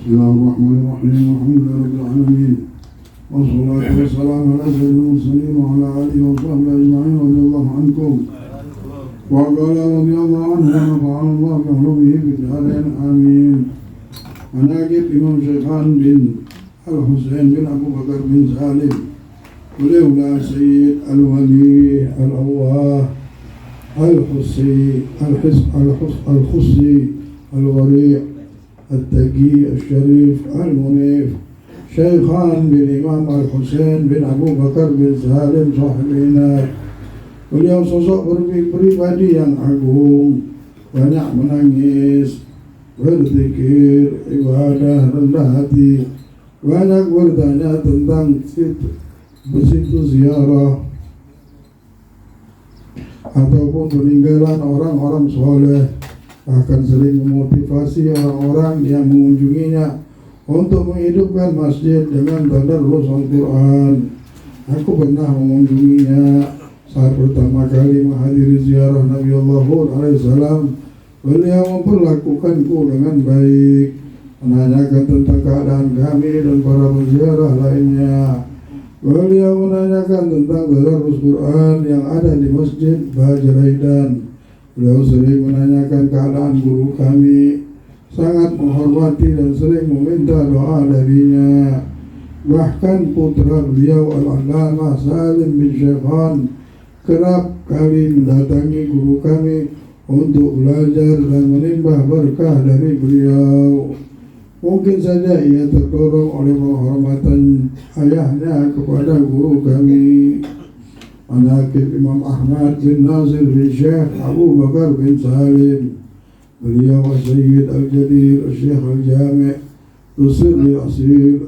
Bismillahirrahmanirrahim. Alhamdulillahirabbil alamin. Wassalatu wassalamu ala sayyidil mursalin wa ala alihi wa sahbihi ajma'in radhiyallahu ankum. Wa qala radhiyallahu anhu wa nafa'ana Allah bi ulumihi fid dharain amin. Manaqib Imam Syekhan bin Al-Husain bin Abu Bakar bin Salim. Beliaulah Sayyid Al-Wali Al-Awwah Al-Husi Al-Khusi Al-Wari' Al-Taqi Al-Sharif Al-Munif Syekhan bin Imam Al-Husain bin Abu Bakar bin Salim Sahibina. Beliau sosok pribadi yang agung, banyak menangis, berzikir, ibadah, rendah hati, banyak bertanya tentang situ ziarah ataupun peninggalan orang-orang soleh, bahkan sering memotivasi orang-orang yang mengunjunginya untuk menghidupkan masjid dengan tadarrus Al-Quran. Aku pernah mengunjunginya saat pertama kali menghadiri ziarah Nabi Allah Hud alaihissalam. Beliau memperlakukanku dengan baik, menanyakan tentang keadaan kami dan para peziarah lainnya. Beliau menanyakan tentang tadarrus Quran yang ada di Masjid Bajraidan. Beliau sering menanyakan keadaan guru kami, sangat menghormati dan sering meminta doa darinya. Bahkan putra beliau Al-Allamah Salim bin Syekhan kerap kali mendatangi guru kami untuk belajar dan menimba berkah dari beliau. Mungkin saja ia terdorong oleh penghormatan ayahnya kepada guru kami. Manaqib Imam Ahmad bin Nasir bin Syekh Abu Bakar bin Salim. Beliau Sayyid Al-Jadir Syekh Al-Jami' Tusirri Asil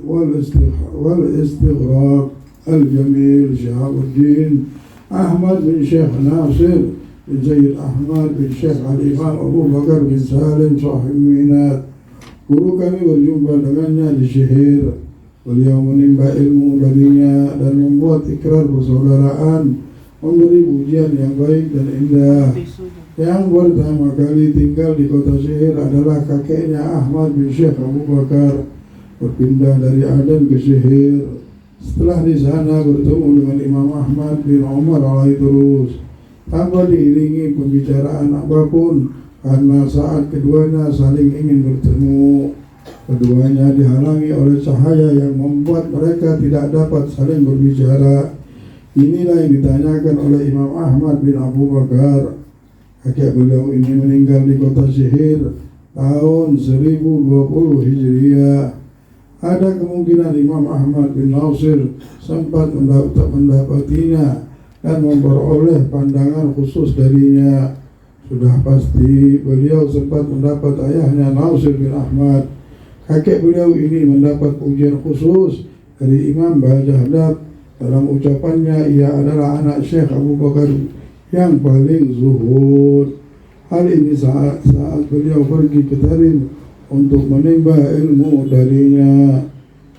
wal-Istighraq Al-Jamil Syahabuddin Ahmad bin Syekh Nasir bin Zaid Ahmad bin Syekh Al-Imam Abu Bakar bin Salim Sahib Minat. Guru kami berjumpa dengannya di Syihir. Beliau menimba ilmu darinya dan membuat ikrar persaudaraan, memberi pujian yang baik dan indah. Yang pertama kali tinggal di kota Syihir adalah kakeknya Ahmad bin Syekh Abu Bakar, berpindah dari Aden ke Syihir. Setelah di sana bertemu dengan Imam Ahmad bin Umar Al-Aidrus tanpa diiringi pembicaraan apapun, karena saat keduanya saling ingin bertemu. Keduanya dihalangi oleh cahaya yang membuat mereka tidak dapat saling berbicara. Inilah yang ditanyakan oleh Imam Ahmad bin Abu Bakar. Kakek beliau ini meninggal di kota Syihir tahun 1020 Hijriah. Ada kemungkinan Imam Ahmad bin Nasir sempat mendapatinya dan memperoleh pandangan khusus darinya. Sudah pasti beliau sempat mendapat ayahnya Nasir bin Ahmad. Kakek beliau ini mendapat pujian khusus dari Imam Bajahdad. Dalam ucapannya, ia adalah anak Syekh Abu Bakar yang paling zuhud. Hal ini saat beliau pergi ke Tarim untuk menimba ilmu darinya.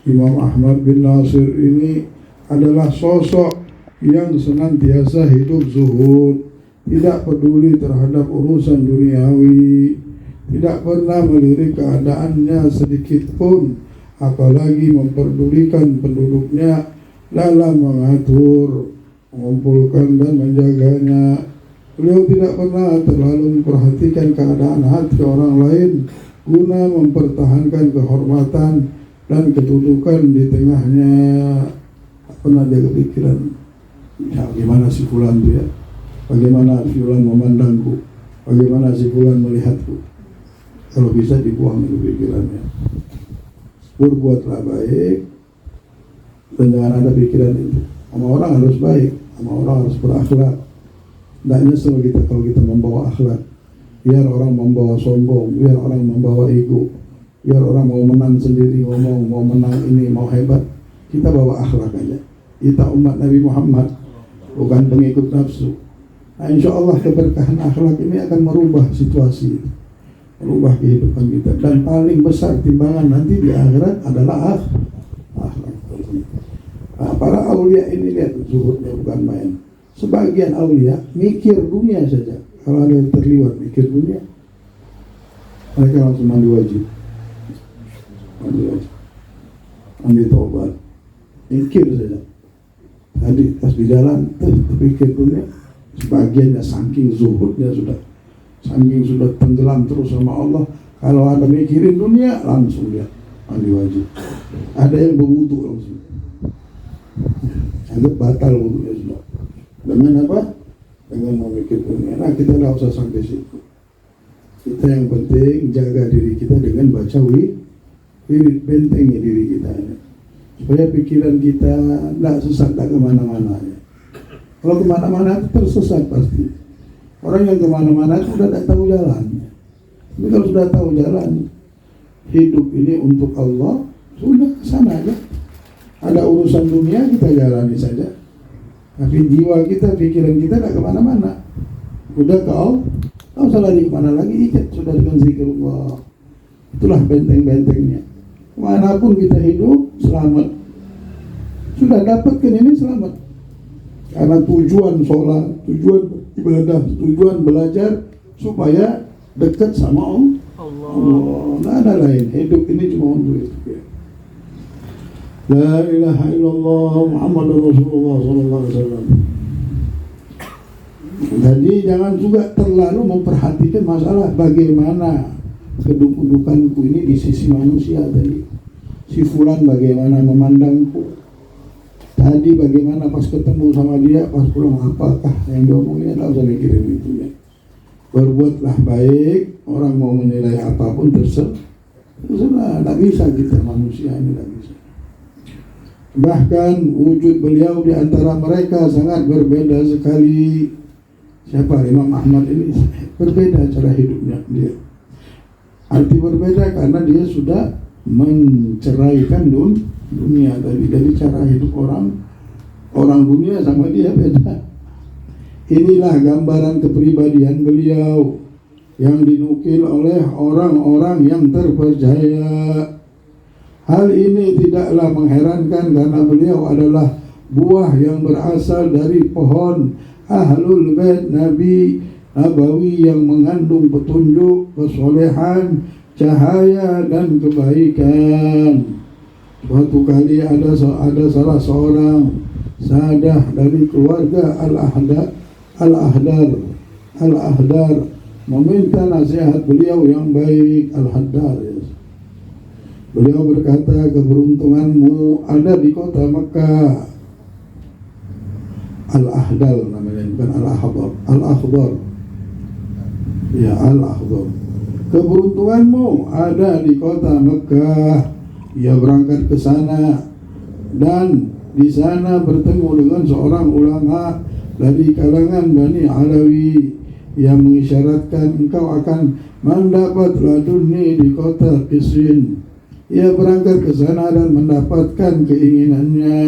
Imam Ahmad bin Nasir ini adalah sosok yang senantiasa hidup zuhud, tidak peduli terhadap urusan duniawi, tidak pernah melirik keadaannya sedikit pun, apalagi memperdulikan penduduknya dalam mengatur, mengumpulkan dan menjaganya. Beliau tidak pernah terlalu memperhatikan keadaan hati orang lain guna mempertahankan kehormatan dan kedudukan di tengahnya. Pernah dia kepikiran, ya gimana si fulan itu ya? Bagaimana si fulan memandangku? Bagaimana si fulan melihatku? Kalau bisa dibuang itu pikirannya. Berbuatlah baik dan jangan ada pikiran itu. Sama orang harus baik, sama orang harus berakhlak. Tidak nyesel kita kalau kita membawa akhlak. Biar orang membawa sombong, biar orang membawa ego, biar orang mau menang sendiri, ngomong mau menang ini, mau hebat. Kita bawa akhlak aja. Kita umat Nabi Muhammad, bukan pengikut nafsu. Nah, insya Allah keberkahan akhlak ini akan merubah situasi, merubah kehidupan kita. Dan paling besar timbangan nanti di akhirat adalah akhlak. Nah, para aulia ini lihat zuhudnya bukan main. Sebagian aulia mikir dunia saja. Kalau ada yang terlibat mikir dunia, mereka langsung mandi wajib. ambil tobat, mikir saja. Tadi pas di jalan terpikir dunia, sebagiannya saking zuhudnya sudah tenggelam terus sama Allah. Kalau ada mikirin dunia langsung dia mandi wajib. Ada yang berwudu langsung, anggap batal wudunya sudah. Dengan apa? Dengan memikir dunia. Nah, kita tidak usah sampai situ. Kita yang penting jaga diri kita dengan baca wirid, bentengi diri kita supaya pikiran kita tidak sesat, tidak kemana-mana. Kalau kemana-mana tersesat pasti. Orang yang kemana-mana itu sudah tidak tahu jalan. Tapi kalau sudah tahu jalan, hidup ini untuk Allah, sudah kesana aja. Ada urusan dunia kita jalani saja. Tapi jiwa kita, pikiran kita tidak kemana-mana. Udah ke Allah, tak usah lari kemana lagi, ikat sudah dengan zikrullah. Itulah benteng-bentengnya. Kemanapun kita hidup, selamat. Sudah dapatkan ini selamat. Karena tujuan sholat, tujuan ibadah, tujuan belajar supaya dekat sama Allah. Tidak ada lain. Hidup ini cuma untuk itu. La ilaha illallah Muhammadur Rasulullah sallallahu alaihi wasallam. Jadi jangan juga terlalu memperhatikan masalah bagaimana kedudukanku ini di sisi manusia tadi. Si fulan bagaimana memandangku. Tadi bagaimana pas ketemu sama dia, pas pulang apakah yang diomongnya, tak usah mikirin itu ya. Berbuatlah baik, orang mau menilai apapun terserah, tak bisa kita manusia ini, tak bisa. Bahkan wujud beliau di antara mereka sangat berbeda sekali. Siapa? Imam Ahmad ini berbeda cara hidupnya dia. Arti berbeda karena dia sudah menceraikan dunia tadi. Jadi cara hidup orang dunia sama dia beda. Inilah gambaran kepribadian beliau yang dinukil oleh orang-orang yang terpercaya. Hal ini tidaklah mengherankan karena beliau adalah buah yang berasal dari pohon Ahlul Bait Nabi Nabawi yang mengandung petunjuk, kesolehan, cahaya dan kebaikan. Suatu kali ada salah seorang sadah dari keluarga Al-Ahdar meminta nasihat beliau yang baik. Al-Haddar ya. Beliau berkata, keberuntunganmu ada di kota Mekah. Al-Ahdal namanya, bukan Al-Akhdar. Ya, Al-Akhdar. Keberuntunganmu ada di kota Mekah. Ia berangkat ke sana dan di sana bertemu dengan seorang ulama dari kalangan Bani Alawi yang mengisyaratkan engkau akan mendapat laduni di kota Qisrin. Ia berangkat ke sana dan mendapatkan keinginannya.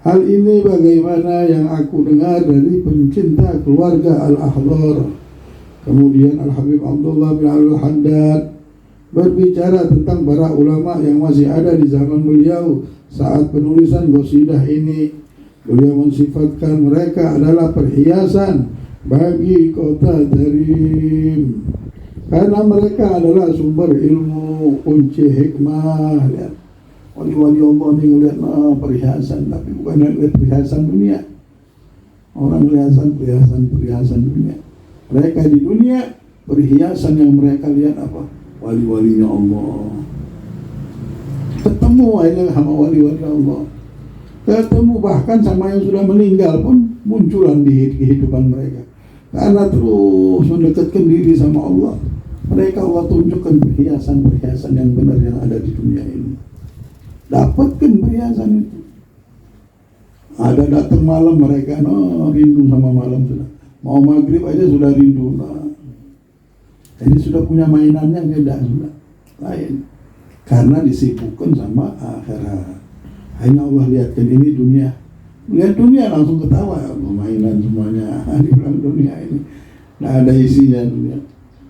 Hal ini bagaimana yang aku dengar dari pencinta keluarga Al-Ahdar. Kemudian Al-Habib Abdullah bin Al-Haddad berbicara tentang para ulama yang masih ada di zaman beliau saat penulisan qasidah ini. Beliau mensifatkan mereka adalah perhiasan bagi kota Tarim karena mereka adalah sumber ilmu, kunci hikmah. Lihat, wali-wali Allah ini melihat perhiasan, tapi bukan melihat perhiasan dunia. Orang perhiasan dunia. Mereka di dunia perhiasan yang mereka lihat apa? Wali-walinya Allah. Ketemu aja sama wali-wali Allah. Ketemu bahkan sama yang sudah meninggal pun munculan di kehidupan mereka. Karena terus mendekatkan diri sama Allah. Mereka Allah tunjukkan perhiasan-perhiasan yang benar yang ada di dunia ini. Dapatkan perhiasan itu. Ada datang malam mereka, rindu sama malam sudah. Mau maghrib aja sudah rindu. Jadi sudah punya mainannya beda sudah lain. Karena disibukkan sama akhirat. Hanya Allah lihatkan ini dunia. Lihat dunia langsung ketawa, mainan semuanya. Dibilang dunia ini tidak ada isinya dunia.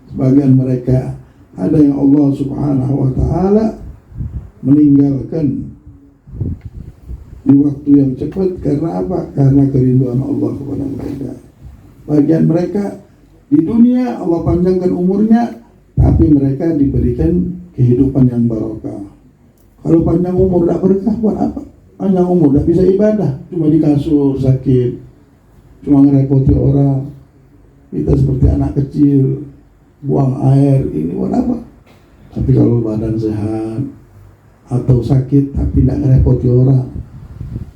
Sebagian mereka ada yang Allah Subhanahu wa Ta'ala meninggalkan di waktu yang cepat karena apa? Karena kerinduan Allah kepada mereka. Bagian mereka di dunia Allah panjangkan umurnya, tapi mereka diberikan kehidupan yang barokah. Kalau panjang umur tidak berkah, buat apa? Panjang umur tidak bisa ibadah, cuma di kasur sakit, cuma ngerepoti orang. Kita seperti anak kecil, buang air, ini buat apa? Tapi kalau badan sehat atau sakit tapi tidak ngerepoti orang,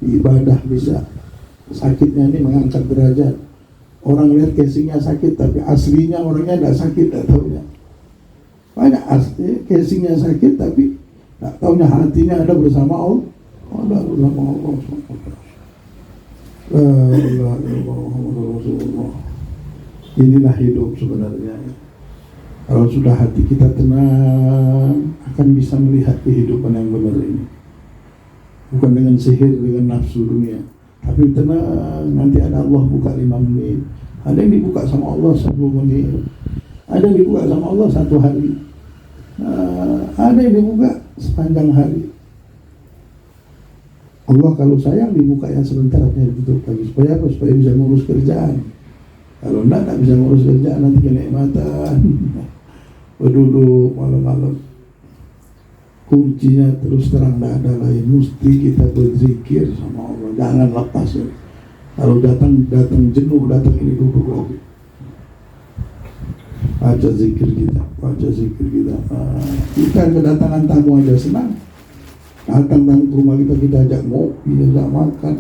ibadah bisa. Sakitnya ini mengangkat derajat. Orang lihat casingnya sakit tapi aslinya orangnya tidak sakit, tidak tahunya. Banyak asli casingnya sakit tapi tidak tahunya hatinya ada bersama Allah. Ada bersama Allah. La ilaha illallah Muhammadur Rasulullah. Inilah hidup sebenarnya. Kalau sudah hati kita tenang, akan bisa melihat kehidupan yang benar ini. Bukan dengan sihir, dengan nafsu dunia. Tapi tenang, nanti ada Allah buka 5 menit. Ada yang dibuka sama Allah 10 menit. Ada yang dibuka sama Allah 1 hari. Ada yang dibuka sepanjang hari. Allah kalau sayang dibuka yang sebentar, hanya ditutup lagi. Supaya apa? Supaya bisa ngurus kerjaan. Kalau enggak bisa ngurus kerjaan, nanti kenikmatan. Berduduk malam-malam. Kuncinya terus terang tidak ada lain, mesti kita berzikir sama Allah. Jangan lepas ya. Kalau datang jenuh, datang ini duduk lagi. Baca zikir kita. Kita kedatangan tamu aja senang. Datang ke rumah kita ajak ngopi, ajak makan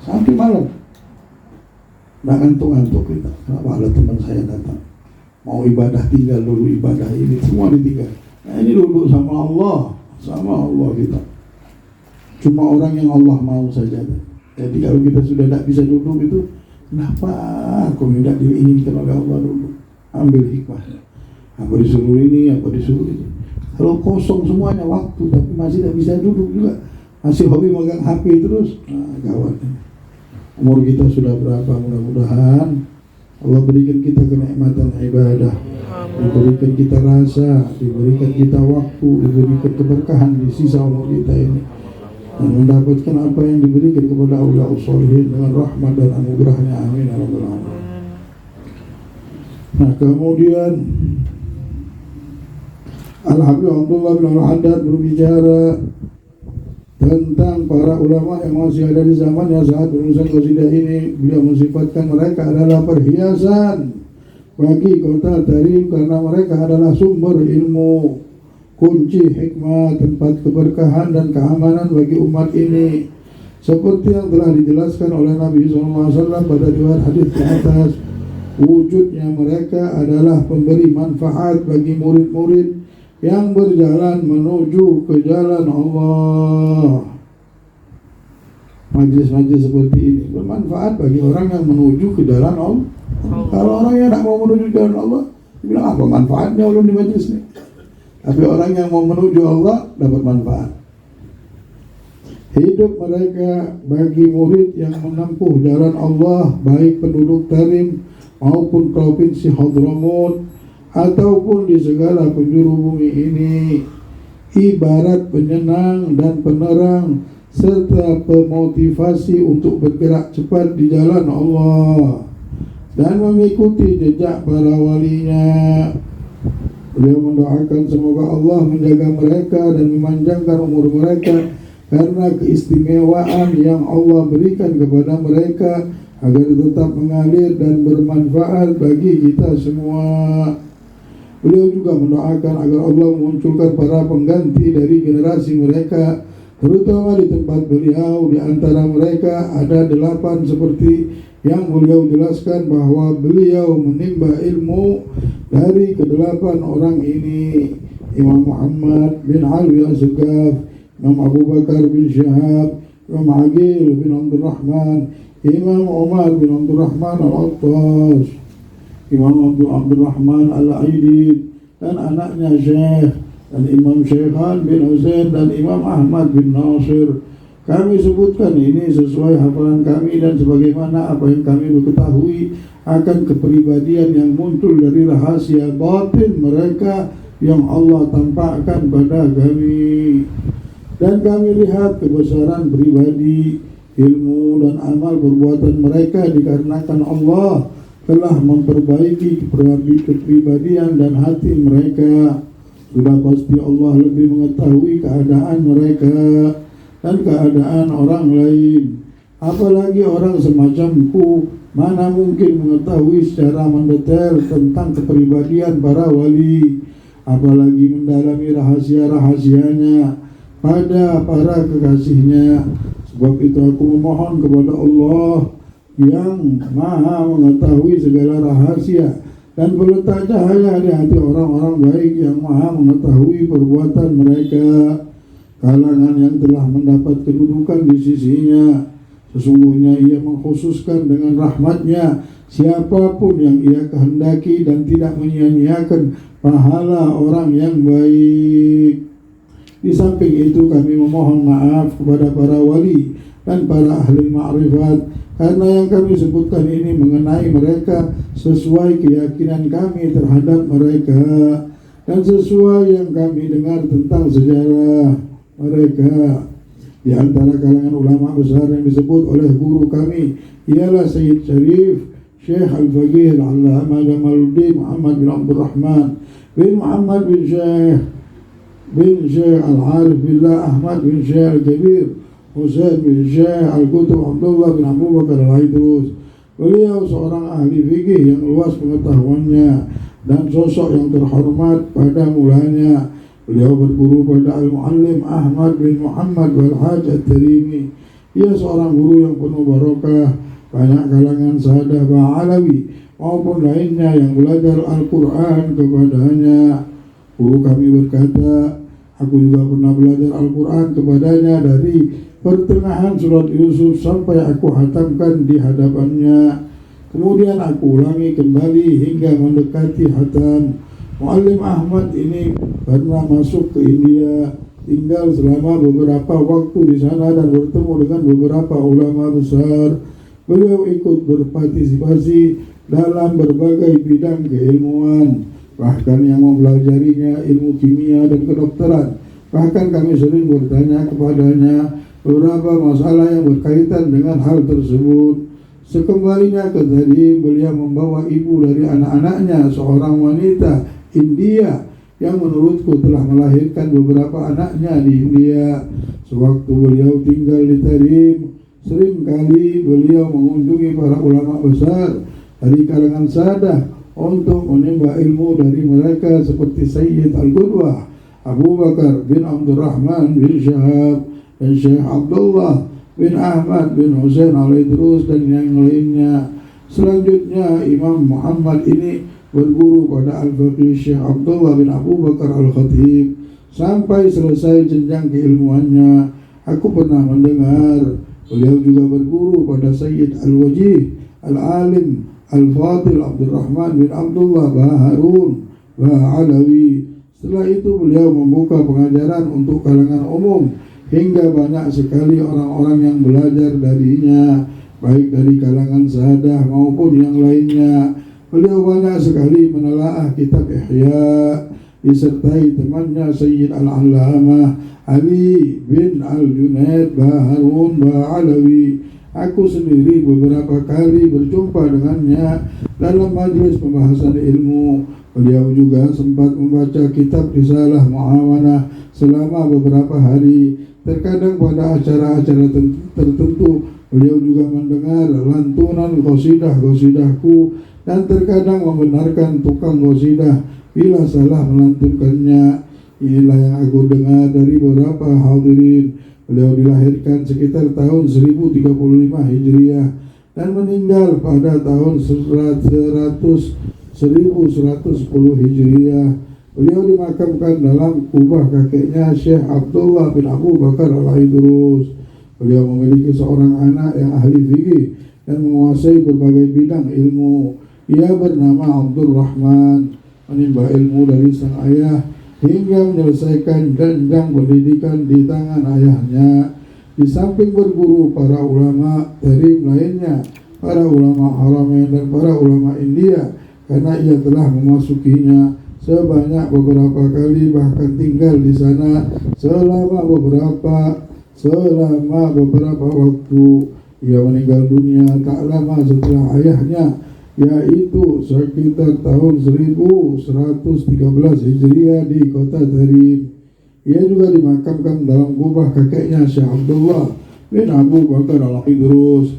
sampai malam. Nggak ngantuk kita. Kenapa ada teman saya datang? Mau ibadah, tinggal dulu ibadah ini, semua ditinggal. Nah ini duduk sama Allah kita. Cuma orang yang Allah mau saja. Jadi kalau kita sudah tidak bisa duduk itu, kenapa aku tidak diinginkan oleh Allah dulu? Ambil hikmahnya. Apa disuruh ini, apa disuruh ini. Kalau kosong semuanya waktu, tapi masih tidak bisa duduk juga, masih hobi megang HP terus, gawat. Umur kita sudah berapa? Mudah-mudahan Allah berikan kita kenikmatan ibadah, diberikan kita rasa, diberikan kita waktu, diberikan keberkahan di sisa umur kita ini, dan mendapatkan apa yang diberikan kepada Allah Sholihin dengan rahmat dan anugerahnya. Amin ya rabbal alamin. Nah kemudian Al-Habib Abdullah bin Al-Haddad berbicara tentang para ulama yang masih ada di zamannya saat menulis qasidah ini. Beliau mensifatkan mereka adalah perhiasan bagi kota Tarim karena mereka adalah sumber ilmu, kunci hikmah, tempat keberkahan dan keamanan bagi umat ini. Seperti yang telah dijelaskan oleh Nabi SAW pada riwayat hadis di atas, wujudnya mereka adalah pemberi manfaat bagi murid-murid yang berjalan menuju ke jalan Allah. Majlis-majlis seperti ini bermanfaat bagi orang yang menuju ke jalan Allah. Kalau orang yang tidak mau menuju jalan Allah, bilang apa manfaatnya ulun di majlis ini? Tapi orang yang mau menuju Allah dapat manfaat. Hidup mereka bagi murid yang menempuh jalan Allah, baik penduduk Tarim maupun provinsi Hadramut ataupun di segala penjuru bumi ini, ibarat penyenang dan penerang serta pemotivasi untuk bergerak cepat di jalan Allah dan mengikuti jejak para walinya. Beliau mendoakan semoga Allah menjaga mereka dan memanjangkan umur mereka karena keistimewaan yang Allah berikan kepada mereka agar tetap mengalir dan bermanfaat bagi kita semua. Beliau juga mendoakan agar Allah memunculkan para pengganti dari generasi mereka, terutama di tempat beliau. Di antara mereka ada 8 seperti yang beliau jelaskan bahwa beliau menimba ilmu dari ke-8 orang ini: Imam Muhammad bin Ali As-Sagaf, Imam Abu Bakar bin Syihab, Imam Aqil bin Abdul Rahman, Imam Umar bin Abdul Rahman Al-Attas, Imam Abdul Rahman Al-Aidid, dan anaknya Syekh, dan Imam Syekhan bin Husain, dan Imam Ahmad bin Nasir. Kami sebutkan ini sesuai hafalan kami dan sebagaimana apa yang kami ketahui akan kepribadian yang muncul dari rahasia batin mereka yang Allah tampakkan pada kami. Dan kami lihat kebesaran pribadi, ilmu dan amal perbuatan mereka dikarenakan Allah telah memperbaiki kepribadian dan hati mereka. Sudah pasti Allah lebih mengetahui keadaan mereka dan keadaan orang lain. Apalagi orang semacamku, mana mungkin mengetahui secara mendetail tentang kepribadian para wali, apalagi mendalami rahasia-rahasianya pada para kekasihnya. Sebab itu aku memohon kepada Allah yang maha mengetahui segala rahasia dan meletak cahaya di hati orang-orang baik yang maha mengetahui perbuatan mereka, kalangan yang telah mendapat kedudukan di sisinya. Sesungguhnya ia mengkhususkan dengan rahmatnya siapapun yang ia kehendaki dan tidak menyia-nyiakan pahala orang yang baik. Di samping itu kami memohon maaf kepada para wali dan para ahli ma'rifat, karena yang kami sebutkan ini mengenai mereka sesuai keyakinan kami terhadap mereka dan sesuai yang kami dengar tentang sejarah mereka. Di antara kalangan ulama besar yang disebut oleh guru kami ialah Sayyid Syarif Syekh Al-Faqih Al-Allamah Jamaluddin Muhammad bin Abdul Rahman bin Muhammad bin Syekh Al-Arif Billah Ahmad bin Syekh Al-Kabir Husain bin Syekh Al-Qutub Abdullah bin Abu Bakar Al-Aidrus. Beliau seorang ahli fikih yang luas pengetahuannya dan sosok yang terhormat pada mulanya. Beliau berguru pada Al-Muallim Ahmad bin Muhammad Wal-Haj At-Tarimi. Ia seorang guru yang penuh barokah. Banyak kalangan sahadah Ba'alawi maupun lainnya yang belajar Al-Quran kepadanya. Guru kami berkata, aku juga pernah belajar Al-Quran kepadanya dari pertengahan surat Yusuf sampai aku hatamkan di hadapannya. Kemudian aku ulangi kembali hingga mendekati hatam. Muallim Ahmad ini pernah masuk ke India, tinggal selama beberapa waktu di sana dan bertemu dengan beberapa ulama besar. Beliau ikut berpartisipasi dalam berbagai bidang keilmuan, bahkan yang mempelajarinya ilmu kimia dan kedokteran. Bahkan kami sering bertanya kepadanya beberapa masalah yang berkaitan dengan hal tersebut. Sekembalinya ke Tarim, beliau membawa ibu dari anak-anaknya, seorang wanita India yang menurutku telah melahirkan beberapa anaknya di India. Sewaktu beliau tinggal di Tarim, seringkali beliau mengunjungi para ulama besar dari kalangan sahadah untuk menimba ilmu dari mereka seperti Sayyid Al-Qudwah Abu Bakar bin Abdul Rahman bin Syahab dan Syekh Abdullah bin Ahmad bin Husain Al-Idrus dan yang lainnya. Selanjutnya Imam Muhammad ini berguru pada Al-Faqih Syekh Abdullah bin Abu Bakar Al-Khatib sampai selesai jenjang keilmuannya. Aku pernah mendengar beliau juga berguru pada Sayyid Al-Wajih Al-Alim Al-Fadil Abdul Rahman bin Abdullah Baharun Ba'alawi. Setelah itu beliau membuka pengajaran untuk kalangan umum hingga banyak sekali orang-orang yang belajar darinya, baik dari kalangan sahadah maupun yang lainnya. Beliau banyak sekali menelaah kitab Ihya disertai temannya Sayyid Al-Allamah Ali bin Al-Junaid Baharun Ba'alawi. Aku sendiri beberapa kali berjumpa dengannya dalam majlis pembahasan ilmu. Beliau juga sempat membaca kitab Risalah Muawanah selama beberapa hari. Terkadang pada acara-acara tertentu beliau juga mendengar lantunan qasidah-qasidahku dan terkadang membenarkan tukang qasidah bila salah melantunkannya. Inilah yang aku dengar dari beberapa hadirin. Beliau dilahirkan sekitar tahun 1035 Hijriah dan meninggal pada tahun 1110 Hijriah. Beliau dimakamkan dalam kubah kakeknya Syekh Abdullah bin Abu Bakar Al-Aidrus. Beliau memiliki seorang anak yang ahli fikih dan menguasai berbagai bidang ilmu. Ia bernama Abdul Rahman, menimba ilmu dari sang ayah hingga menyelesaikan jenjang pendidikan di tangan ayahnya. Di samping berguru para ulama Tarim lainnya, para ulama Haramain dan para ulama India, karena ia telah memasukinya sebanyak beberapa kali, bahkan tinggal di sana selama beberapa waktu. Ia meninggal dunia tak lama setelah ayahnya yaitu sekitar tahun 1113 Hijriah di kota Tarim. Ia juga dimakamkan dalam kubah kakeknya Syekh Abdullah bin Abu Bakar Al-Idrus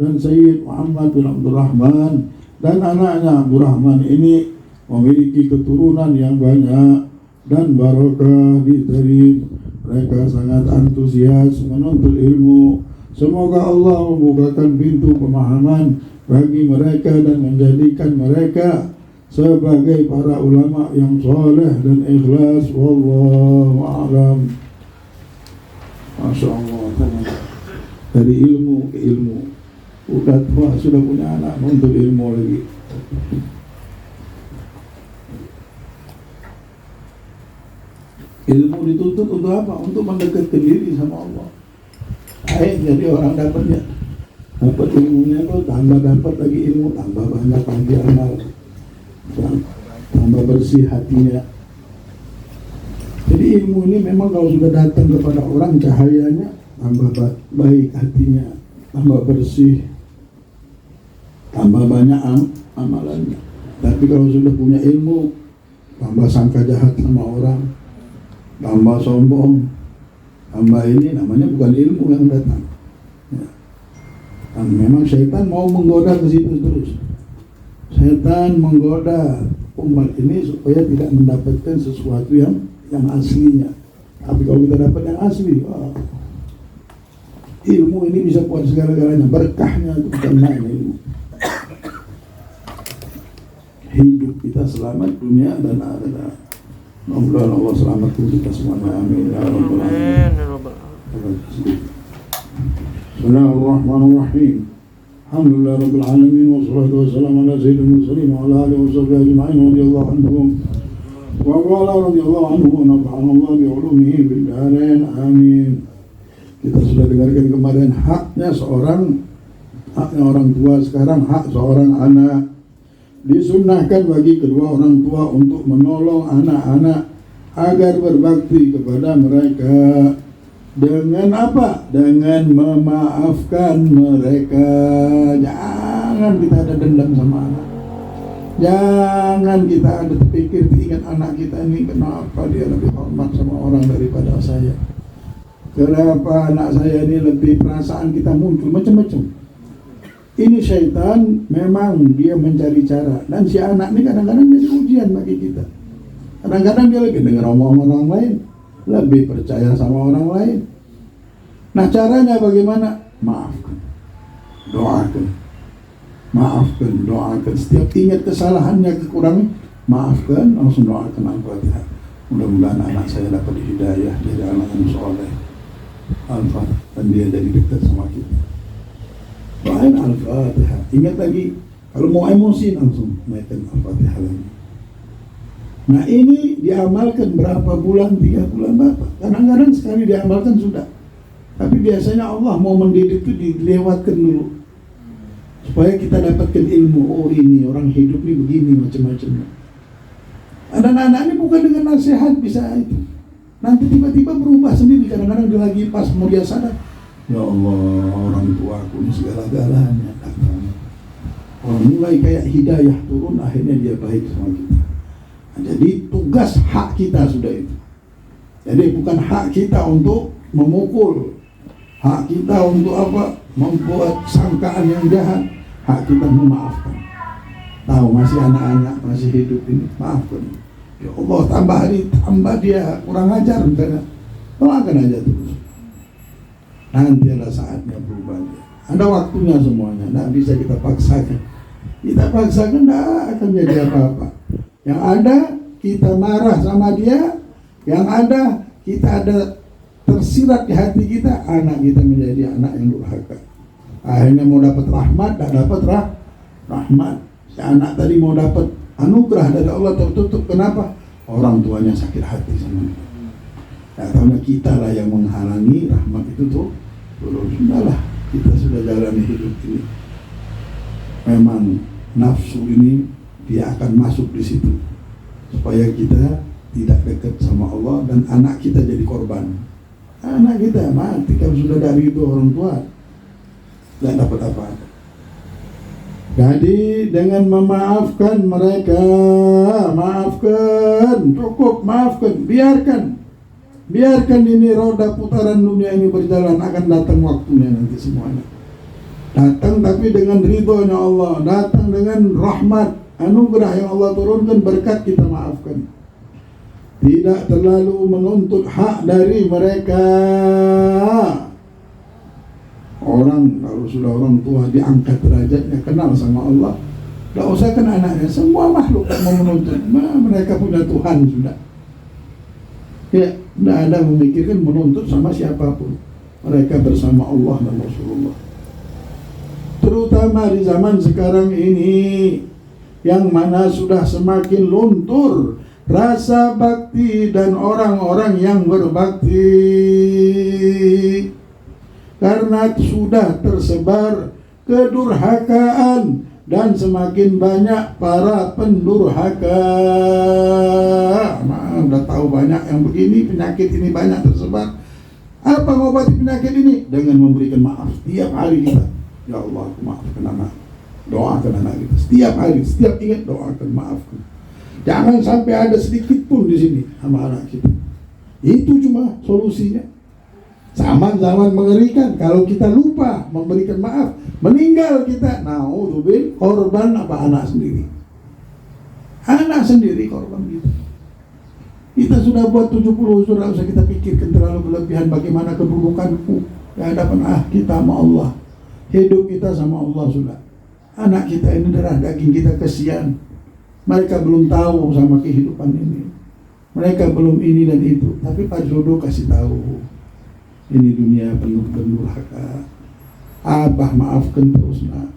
dan Sayyid Muhammad bin Abdurrahman, dan anaknya Abdurrahman ini memiliki keturunan yang banyak dan barokah di Tarim. Mereka sangat antusias menuntut ilmu. Semoga Allah membukakan pintu pemahaman bagi mereka dan menjadikan mereka sebagai para ulama yang soleh dan ikhlas. Wallahu a'lam. Masya Allah, dari ilmu ke ilmu. Udah tua sudah punya anak menuntut ilmu lagi. Ilmu dituntut untuk apa? Untuk mendekatkan diri sama Allah. Jadi orang dapat ilmunya tuh, tambah dapat lagi ilmu, tambah banyak lagi amal, tambah bersih hatinya. Jadi ilmu ini memang kalau sudah datang kepada orang, cahayanya tambah baik hatinya, tambah bersih, tambah banyak amalannya. Tapi kalau sudah punya ilmu, tambah sangka jahat sama orang, tambah sombong, tambah ini, namanya bukan ilmu yang datang. Ya. Dan memang syaitan mau menggoda ke situ terus. Syaitan menggoda umat ini supaya tidak mendapatkan sesuatu yang aslinya. Tapi kalau kita dapat yang asli, ilmu ini bisa buat segala-galanya. Berkahnya itu bukan main ilmu. Hidup kita selamat dunia dan akhirat. Mudah-mudahan Allah selamatkan kita semuanya. Amin ya rabbal alamin. Bismillahirrahmanirrahim. Alhamdulillah rabbil alamin, wassalatu wassalamu ala sayyidil mursalin wa ala alihi washabbihi ajma'in radhiyallahu anhum wa qala radhiyallahu anhu wa nafa'ana Allah bi ulumihi bil darain. Amin. Kita sudah dengarkan kemarin haknya orang tua, sekarang hak seorang anak. Disunnahkan bagi kedua orang tua untuk menolong anak-anak agar berbakti kepada mereka. Dengan apa? Dengan memaafkan mereka. Jangan kita ada dendam sama anak. Jangan kita ada terpikir, ingat anak kita ini kenapa dia lebih hormat sama orang daripada saya. Kenapa anak saya ini lebih, perasaan kita muncul macam-macam. Ini syaitan memang dia mencari cara. Dan si anak ini kadang-kadang jadi ujian bagi kita. Kadang-kadang dia lebih dengar omongan orang lain, lebih percaya sama orang lain. Nah caranya bagaimana? Maafkan, doakan. Maafkan, doakan. Setiap ingat kesalahannya, kekurangan, maafkan, langsung doakan Al-Fatihah. Mudah-mudahan anak saya dapat hidayah, jadi anak yang soleh, Al-Fatihah, dan dia jadi dekat sama kita. Doain Al-Fatihah. Ingat lagi, kalau mau emosi langsung naikkan Al-Fatihah lagi. Nah ini diamalkan berapa bulan, 3 bulan berapa. Kadang-kadang sekali diamalkan sudah. Tapi biasanya Allah mau mendidik itu dilewatkan dulu, supaya kita dapatkan ilmu. Oh ini orang hidup ini begini macam-macam. Ada anak-anak ini bukan dengan nasihat bisa itu. Nanti tiba-tiba berubah sendiri. Kadang-kadang dia lagi pas mau dia sadar, ya Allah, orang tua aku ini segala-galanya. Orang mulai kayak hidayah turun, akhirnya dia baik sama kita. Nah, jadi tugas hak kita sudah itu. Jadi bukan hak kita untuk memukul, hak kita untuk apa? Membuat sangkaan yang jahat. Hak kita memaafkan. Tahu masih anak-anak, masih hidup ini, maafkan. Ya Allah, tambah hari, tambah dia kurang ajar, misalnya, doakan aja terus. Nanti ada saatnya berubah. Ada waktunya semuanya, tidak bisa kita paksakan. Kita paksakan tidak akan jadi apa-apa. Yang ada kita marah sama dia, yang ada kita ada tersirat di hati kita, anak kita menjadi anak yang durhaka. Akhirnya mau dapat rahmat, tak dapat rahmat. Si anak tadi mau dapat anugerah dari Allah tertutup. Kenapa? Orang tuanya sakit hati sama dia. Ya, karena kita lah yang menghalangi rahmat itu tuh. Sudahlah, kita sudah jalani hidup ini. Memang nafsu ini dia akan masuk di situ supaya kita tidak dekat sama Allah dan anak kita jadi korban. Anak kita mati kalau sudah dari itu orang tua tidak dapat apa-apa. Jadi dengan memaafkan mereka, maafkan, cukup maafkan, biarkan ini roda putaran dunia ini berjalan, akan datang waktunya nanti semuanya. Datang tapi dengan ridhonya Allah, datang dengan rahmat, anugerah yang Allah turunkan berkat kita maafkan. Tidak terlalu menuntut hak dari mereka. Orang kalau sudah orang tua diangkat derajatnya, kenal sama Allah, tidak usah kena anaknya, semua makhluk mau menuntut, mereka punya Tuhan sudah. Ya, tidak ada memikirkan menuntut sama siapapun. Mereka bersama Allah dan Rasulullah. Terutama di zaman sekarang ini, yang mana sudah semakin luntur rasa bakti dan orang-orang yang berbakti, karena sudah tersebar kedurhakaan dan semakin banyak para pendurhaka. Udah tahu banyak yang begini, penyakit ini banyak tersebar. Apa mengobati penyakit ini? Dengan memberikan maaf setiap hari kita. Ya Allah, maafkan anak, doakan anak kita setiap hari, setiap ingat doakan, maafkan. Jangan sampai ada sedikit pun di sini sama anak kita. Itu cuma solusinya. Zaman-zaman mengerikan kalau kita lupa memberikan maaf, meninggal kita, naudzubillah, korban apa anak sendiri. Anak sendiri korban kita. Kita sudah buat 70 sudah, usah kita pikirkan terlalu berlebihan bagaimana kedudukanku di hadapan kita sama Allah. Hidup kita sama Allah sudah. Anak kita ini darah daging kita, kesian. Mereka belum tahu sama kehidupan ini. Mereka belum ini dan itu. Tapi Pak Jodoh kasih tahu. Ini dunia penuh pendurhaka. Abah maafkan terus nak.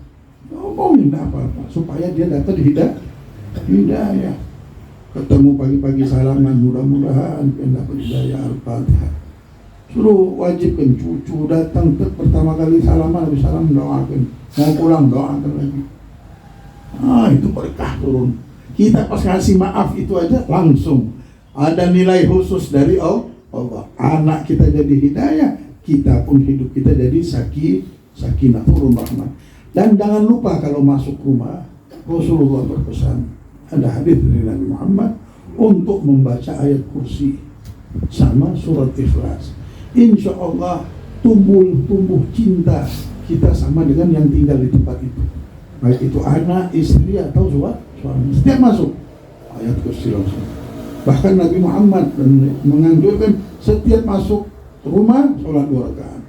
Ngomongin apa-apa supaya dia dapat hidayah. Ketemu pagi-pagi salaman, mudah-mudahan dia dapat hidayah. Al-Fatihah. Suruh wajibkan cucu datang pertama kali salaman, habis salam doakan. Mau pulang doakan lagi. Itu berkah turun. Kita pas ngasih maaf itu aja langsung ada nilai khusus dari Allah. Anak kita jadi hidayah, kita pun hidup kita jadi sakinah, turun rahmat. Dan jangan lupa kalau masuk rumah, Rasulullah berpesan, ada hadis dari Nabi Muhammad untuk membaca ayat kursi sama surat Ikhlas. Insya Allah tumbuh cinta kita sama dengan yang tinggal di tempat itu, baik itu anak, istri atau suami. Setiap masuk ayat kursi langsung. Bahkan Nabi Muhammad menganjurkan setiap masuk rumah sholat 2 rakaat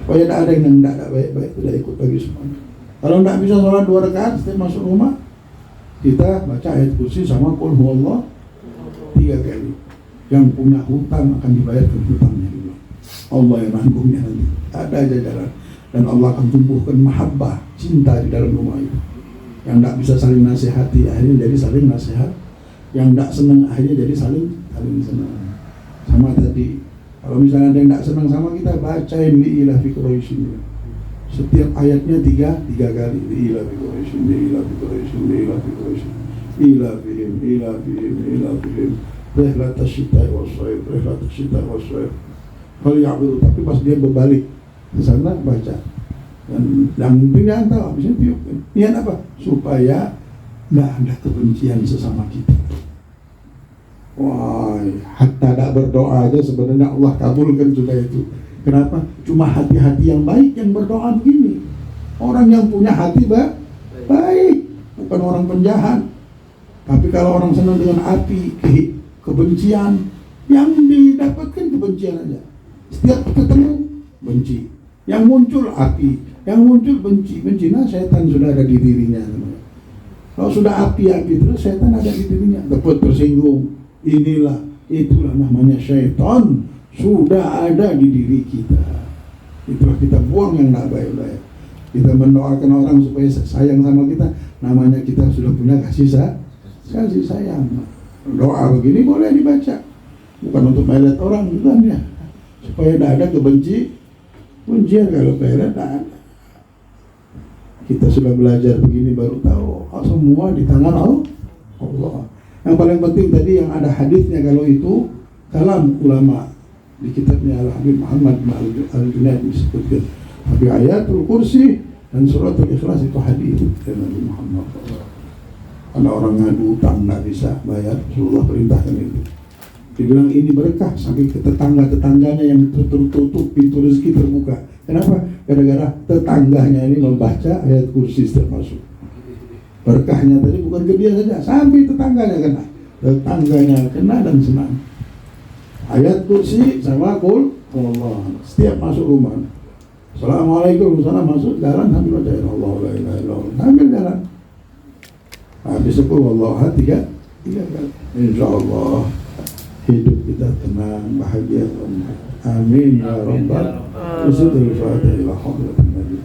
supaya tidak ada yang tidak baik-baik, tidak ikut lagi semuanya. Kalau tidak bisa sholat 2 rakaat setiap masuk rumah, kita baca ayat kursi sama qul huwallah 3 kali. Yang punya hutang akan dibayarkan hutangnya dulu. Allah yang nanggungnya nanti. Ada jajaran. Dan Allah akan tumbuhkan mahabbah, cinta di dalam rumah itu. Yang tidak bisa saling nasihati akhirnya jadi saling nasihat. Yang tidak senang akhirnya jadi saling senang. Sama tadi, kalau misalnya ada yang tidak senang sama kita, bacain li'ilah fi Quraisyin. Setiap ayatnya tiga kali. Li'ilah fi Quraisyin, li'ilah fi Quraisyin, li'ilah fi Quraisyin, li'ilah fihim, li'ilah fihim, li'ilah fihim. Rihlat asyita was-sayf, rihlat asyita was-sayf. Kalau ya'budu, tapi pas dia berbalik ke sana baca. Dan yang penting tahu habisnya tiup. Niat apa? Supaya tidak ada kebencian sesama kita. Wah, hatta tak berdoa aja sebenarnya Allah kabulkan sudah itu. Kenapa? Cuma hati-hati yang baik yang berdoa begini. Orang yang punya hati baik, bukan orang penjahat. Tapi kalau orang senang dengan api, kebencian, yang didapatkan kebencian aja. Setiap ketemu benci, yang muncul api, yang muncul benci. Nah, setan sudah ada di dirinya. Kalau sudah api terus, setan ada di dirinya. Dapat tersinggung. Inilah, itulah namanya syaitan sudah ada di diri kita. Itulah kita buang yang tidak baik-baik. Kita mendoakan orang supaya sayang sama kita, namanya kita sudah punya kasih sayang. Doa begini boleh dibaca, bukan untuk melet orang, bukan ya, supaya tidak ada kebencian. Kalau melet tidak ada. Kita sudah belajar begini baru tahu, semua di tangan Allah. Yang paling penting tadi yang ada hadisnya, kalau itu kalam ulama di kitabnya Al-Habib Muhammad bin Al-Junaid disebutkan. Tapi ayatul kursi Dan suratul Ikhlas itu hadis dari Nabi Muhammad. Karena orang ngadu utang nggak bisa bayar, Rasulullah perintahkan itu. Dibilang ini berkah sampai ke tetangga-tetangganya yang tertutup, pintu rezeki terbuka. Kenapa? Gara-gara tetangganya ini membaca ayat kursi setiap masuk. Berkahnya tadi bukan ke dia saja, sampai tetangganya kena. Tetangganya kena dan senang. Ayat kursi sama kul Allah setiap masuk rumah. Assalamualaikum, salam masuk jalan sambil baca Allah la ilaha illallah sambil jalan. Habis itu Allah tiga kali. Insyaallah hidup kita tenang, bahagia. Amin ya rabbal alamin. Fatihah Nabi.